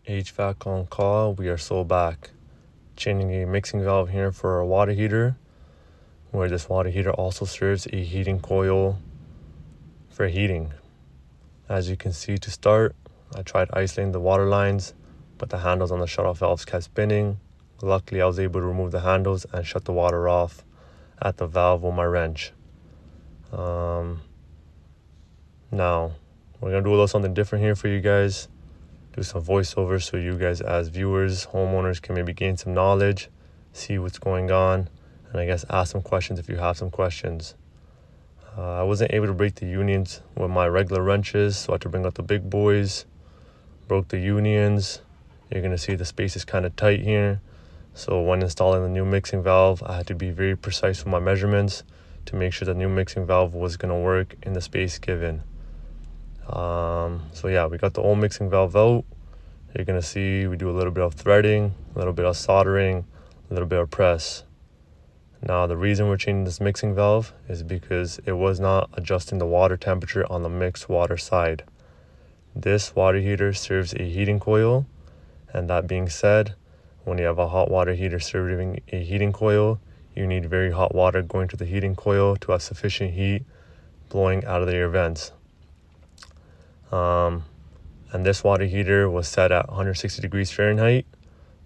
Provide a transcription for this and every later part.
HVAC on call. We are so back. Changing a mixing valve here for a water heater, where this water heater also serves a heating coil for heating. As you can see, to start, I tried isolating the water lines, but the handles on the shutoff valves kept spinning. Luckily, I was able to remove the handles and shut the water off at the valve with my wrench. Now, we're going to do a little something different here for you guys. Do some voiceover so you guys as viewers, homeowners can maybe gain some knowledge, see what's going on, and I guess ask some questions if you have some questions. I wasn't able to break the unions with my regular wrenches, so I had to bring out the big boys. Broke the unions. You're going to see the space is kind of tight here. So when installing the new mixing valve, I had to be very precise with my measurements to make sure the new mixing valve was going to work in the space given. So yeah, we got the old mixing valve out. You're going to see we do a little bit of threading, a little bit of soldering, a little bit of press. Now the reason we're changing this mixing valve is because it was not adjusting the water temperature on the mixed water side. This water heater serves a heating coil, and that being said, when you have a hot water heater serving a heating coil, you need very hot water going to the heating coil to have sufficient heat blowing out of the air vents. And this water heater was set at 160 degrees Fahrenheit.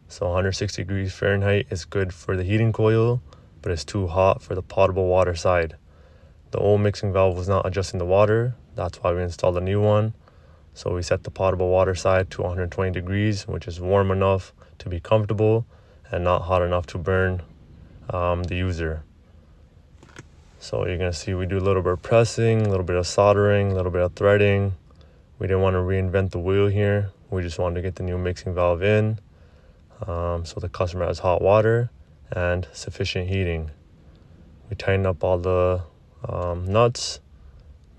So 160 degrees Fahrenheit is good for the heating coil, but it's too hot for the potable water side. The old mixing valve was not adjusting the water. That's why we installed a new one. So we set the potable water side to 120 degrees, which is warm enough to be comfortable and not hot enough to burn the user. So you're going to see we do a little bit of pressing, a little bit of soldering, a little bit of threading. We didn't want to reinvent the wheel here. We just wanted to get the new mixing valve in so the customer has hot water and sufficient heating. We tightened up all the nuts,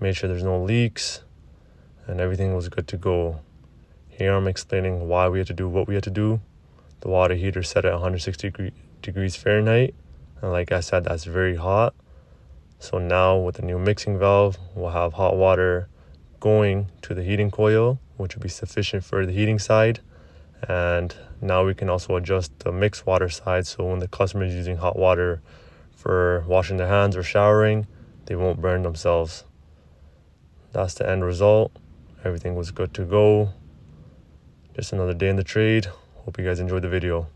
made sure there's no leaks, and everything was good to go. Here I'm explaining why we had to do what we had to do. The water heater set at 160 degrees Fahrenheit, and like I said, that's very hot. So now with the new mixing valve, we'll have hot water going to the heating coil, which will be sufficient for the heating side. And now we can also adjust the mixed water side, so when the customer is using hot water for washing their hands or showering, they won't burn themselves. That's the end result. Everything was good to go. Just another day in the trade. Hope you guys enjoyed the video.